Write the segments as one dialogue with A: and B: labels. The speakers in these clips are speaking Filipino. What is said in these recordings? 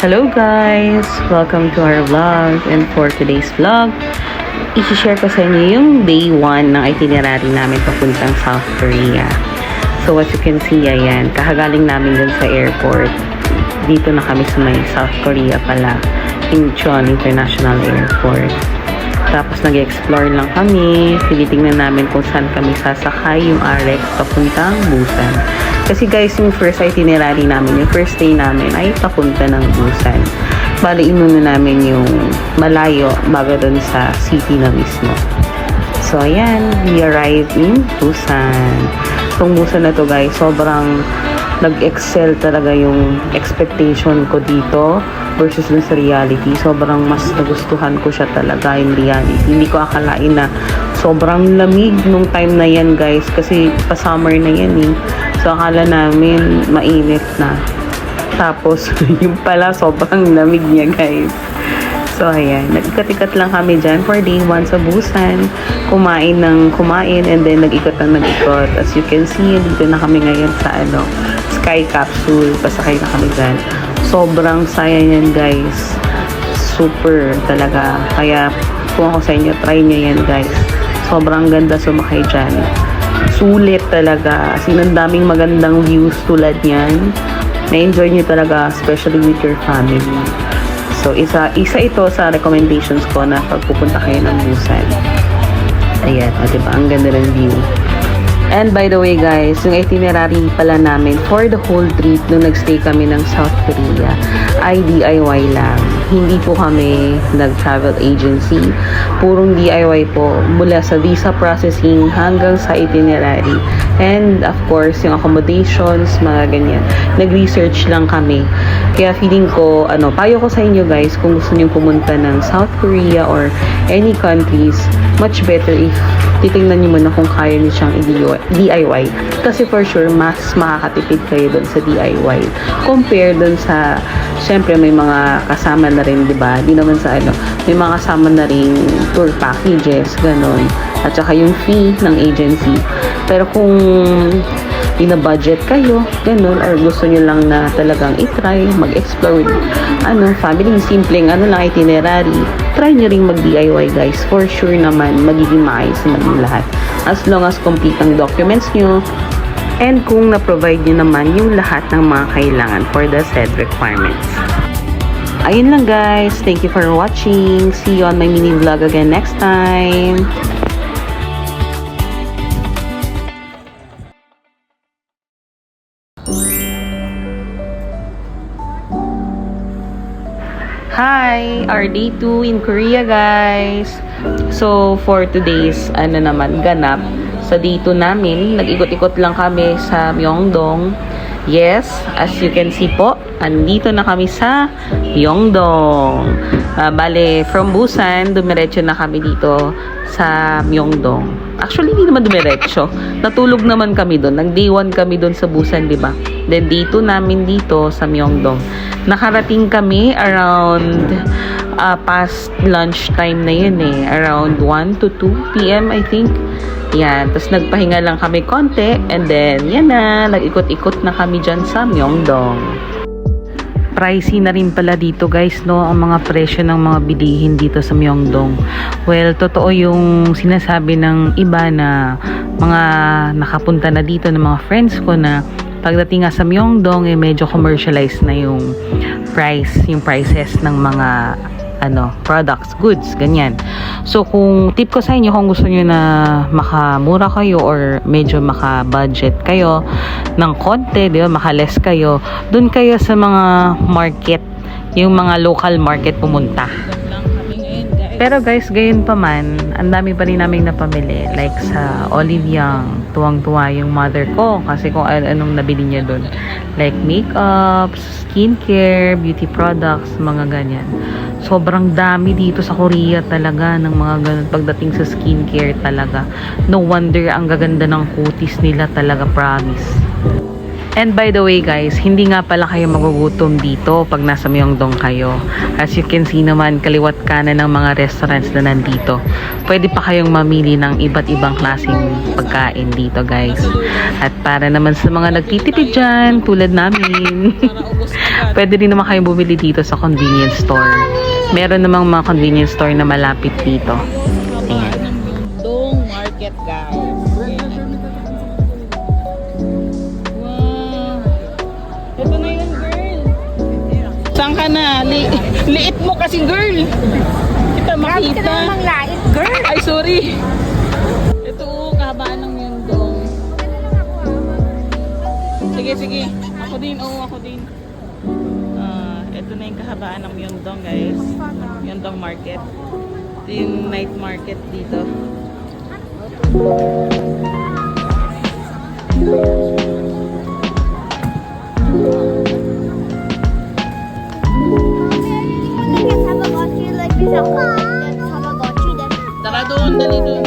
A: Hello guys! Welcome to our vlog, and for today's vlog, i-share ko sa inyo yung day 1 ng itinerary namin papuntang South Korea. So as you can see, ayan, kakagaling namin dun sa airport. Dito na kami sa may South Korea pala, Incheon International Airport. Tapos nag-explore lang kami, tinitingnan namin kung saan kami sasakay yung RX papuntang Busan. Kasi guys, yung first itinerary namin, yung first day namin ay papunta ng Busan. Bali, inuna namin yung malayo bago dun sa city na mismo. So, ayan, we arrived in Busan. Itong Busan na to guys, sobrang nag-excel talaga yung expectation ko dito versus dun sa reality. Sobrang mas nagustuhan ko siya talaga in reality. Hindi ko akalain na sobrang lamig nung time na yan guys, kasi pa-summer na yan eh. So, akala namin mainit na. Tapos, yung pala, sobrang lamig niya, guys. So, ayan. Nag-ikat-ikat lang kami dyan for day 1 sa Busan. Kumain ng kumain, and then nag-ikot ng nag-ikot. As you can see, dito na kami ngayon sa, Sky Capsule. Pasakay na kami dyan. Sobrang saya niyan, guys. Super talaga. Kaya, kung ako sa inyo, try nyo yan, guys. Sobrang ganda sumakay dyan. Sulit talaga. As in, ang daming magandang views tulad niyan. Na-enjoy nyo talaga, especially with your family. So, isa ito sa recommendations ko na pagpupunta kayo ng Busan. Ayan, diba? Ang ganda ng view. And by the way guys, yung itinerary pala namin for the whole trip nung nagstay kami ng South Korea ay DIY lang. Hindi po kami nag-travel agency. Purong DIY po mula sa visa processing hanggang sa itinerary. And of course, yung accommodations, mga ganyan. Nag-research lang kami. Kaya feeling ko, payo ko sa inyo guys, kung gusto niyo pumunta ng South Korea or any countries, much better if titingnan niyo muna kung kaya niyo siyang DIY. Kasi for sure, mas makakatipid kayo doon sa DIY. Compare doon sa, syempre may mga kasama na rin, diba? Di naman sa may mga kasama na rin tour packages, ganon. At saka yung fee ng agency. Pero kung budget kayo, ganun, or gusto nyo lang na talagang itry, mag-explore with, family, simpleng, lang, itinerary, try nyo ring mag-DIY, guys. For sure naman, magiging maayos naman lahat. As long as complete ang documents nyo, and kung na-provide nyo naman yung lahat ng mga kailangan for the said requirements. Ayun lang, guys. Thank you for watching. See you on my mini vlog again next time. Hi! Our day 2 in Korea, guys. So, for today's, ganap. Sa day 2 namin, nag-ikot-ikot lang kami sa Myeongdong. Yes, as you can see po, andito na kami sa Myeongdong. Bale, from Busan, dumiretso na kami dito sa Myeongdong. Actually, hindi naman dumiretso. Natulog naman kami doon. Nag-day 1 kami doon sa Busan, di ba? Then, day 2 namin dito sa Myeongdong. Nakarating kami around past lunch time na yun eh. Around 1 to 2 p.m. I think. Yan. Tapos nagpahinga lang kami konti. And then, yan na. Nag-ikot-ikot na kami dyan sa Myeongdong. Pricey na rin pala dito guys, no, ang mga presyo ng mga bilihin dito sa Myeongdong. Well, totoo yung sinasabi ng iba na mga nakapunta na dito ng mga friends ko na pagdating nga sa Myeongdong, medyo commercialized na yung prices ng mga products, goods, ganyan. So, kung tip ko sa inyo, kung gusto nyo na makamura kayo or medyo maka-budget kayo ng konti, di ba, maka-less kayo, dun kayo sa mga market, yung mga local market pumunta. Pero guys, gayon pa man, ang dami pa rin naming napamili. Like sa Olive Young, tuwang-tuwa yung mother ko kasi kung anong nabili niya doon. Like makeup, skincare, beauty products, mga ganyan. Sobrang dami dito sa Korea talaga ng mga ganun pagdating sa skincare talaga. No wonder ang gaganda ng kutis nila talaga, promise. And by the way guys, hindi nga pala kayo magugutom dito pag nasa Myeongdong kayo. As you can see naman, kaliwat kanan ng mga restaurants na nandito. Pwede pa kayong mamili ng iba't ibang klaseng pagkain dito guys. At para naman sa mga nagtitipid dyan, tulad namin, pwede din naman kayong bumili dito sa convenience store. Meron namang mga convenience store na malapit dito. Ayan.
B: Myeongdong Market guys. Ito na yun, girl. Saan ka na? Liit mo kasi, girl. Kita makita.
C: Ka namang lait, girl.
B: Ay, sorry. Ito, kahabaan ng Myeongdong. Sige, sige. Ako din, ako din. Ito na yung kahabaan ng Myeongdong, guys. Myeongdong Market. Ito yung night market dito. Tara doon, dali doon.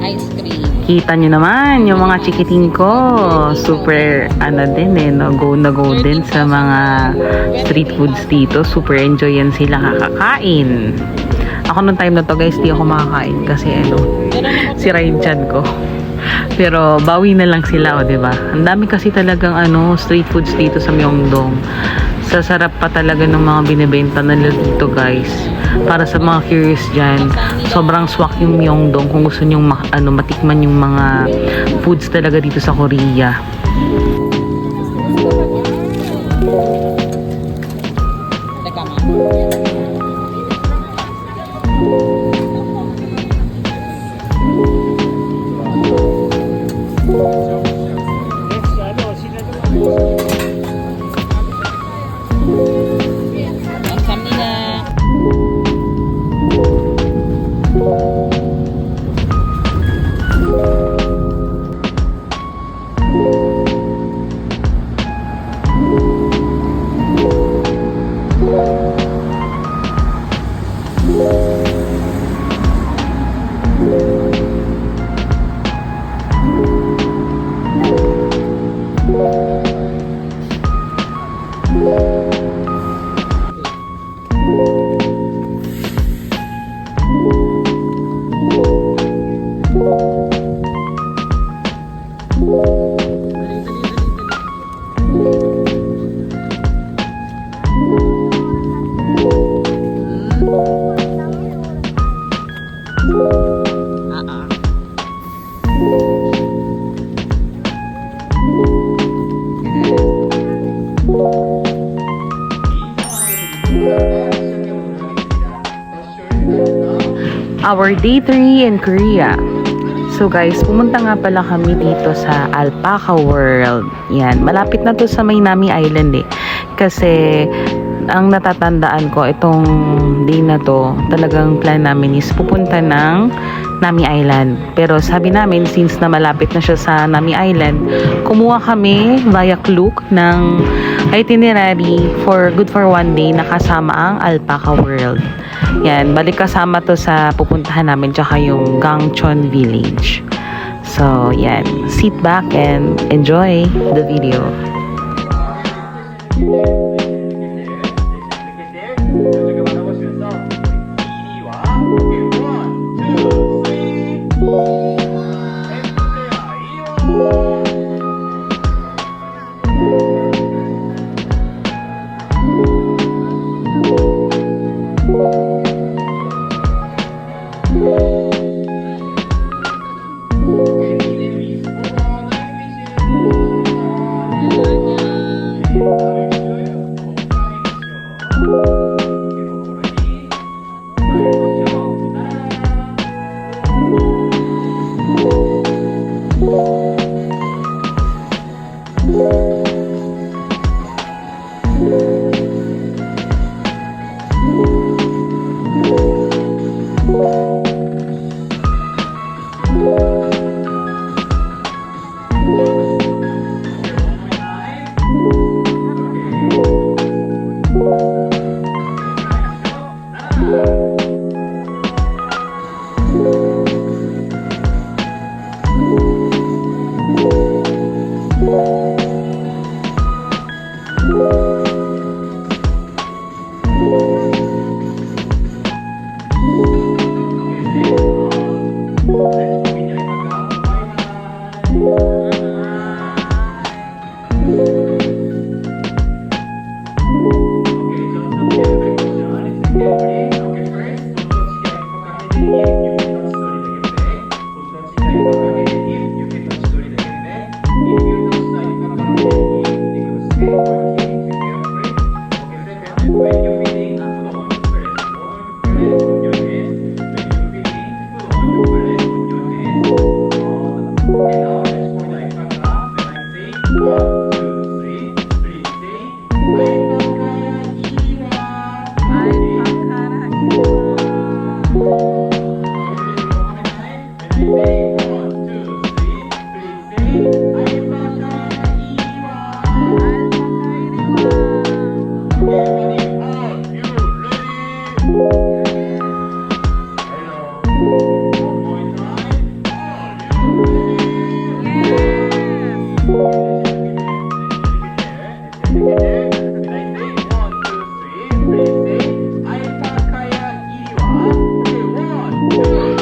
B: Ice cream.
A: Kita nyo naman yung mga chikiting ko. Super ano din no? Go na go din sa mga street foods dito. Super enjoy yan sila kakakain. Ako nung time na to guys, di ako makakain kasi sira yung tiyan ko. Pero bawi na lang sila, diba? Ang dami kasi talagang street foods dito sa Myeongdong. Sasarap pa talaga ng mga binibenta nila dito guys. Para sa mga curious dyan, sobrang swak yung Myeongdong kung gusto nyong matikman yung mga foods talaga dito sa Korea.
B: Teka ma.
A: Our day 3 in Korea. So guys, pumunta nga pala kami dito sa Alpaca World. Yan, malapit na to sa may Nami Island Kasi ang natatandaan ko, itong day na to, talagang plan namin is pupunta ng Nami Island. Pero sabi namin, since na malapit na siya sa Nami Island, kumuha kami via Klook ng itinerary for good for one day na kasama ang Alpaca World. Yan, balik kasama to sa pupuntahan namin tsaka yung Gangcheon Village. So, yan. Sit back and enjoy the video.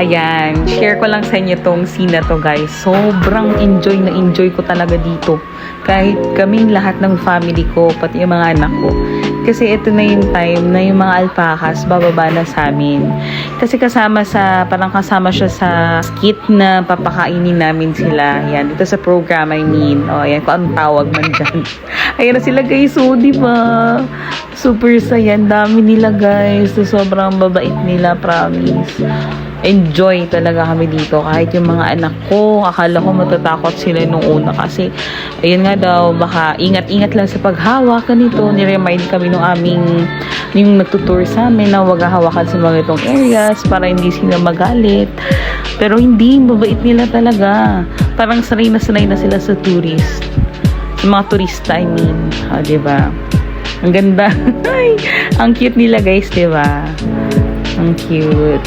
A: Ayan, share ko lang sa inyo tong scene na to guys. Sobrang enjoy ko talaga dito. Kahit kaming lahat ng family ko, pati yung mga anak ko. Kasi ito na yung time na yung mga alpacas bababa na sa amin. Kasi parang kasama siya sa skit na papakainin namin sila. Yan, dito sa program I mean. O, ayan, kung anong tawag man dyan. Ayan na sila guys, so diba? Super saya, dami nila guys. So, sobrang babait nila, promise. Enjoy talaga kami dito. Kahit yung mga anak ko, akala ko matatakot sila nung una kasi ayun nga daw, baka ingat-ingat lang sa paghawak nito. Ni-remind kami nung yung nagtutour sa amin na wag hawakan sa mga itong areas para hindi sila magalit. Pero hindi, mabait nila talaga. Parang sanay na sila sa tourist. Sa mga turista, I mean. Diba? Ang ganda. Ang cute nila guys, diba? Ang cute.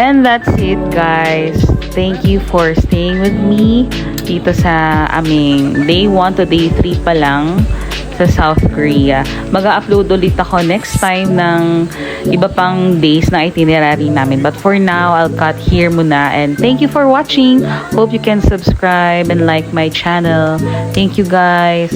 A: And that's it guys. Thank you for staying with me dito sa aming day 1 to day 3 pa lang sa South Korea. Mag-upload ulit ako next time ng iba pang days na itinerary namin. But for now, I'll cut here muna. And thank you for watching. Hope you can subscribe and like my channel. Thank you guys.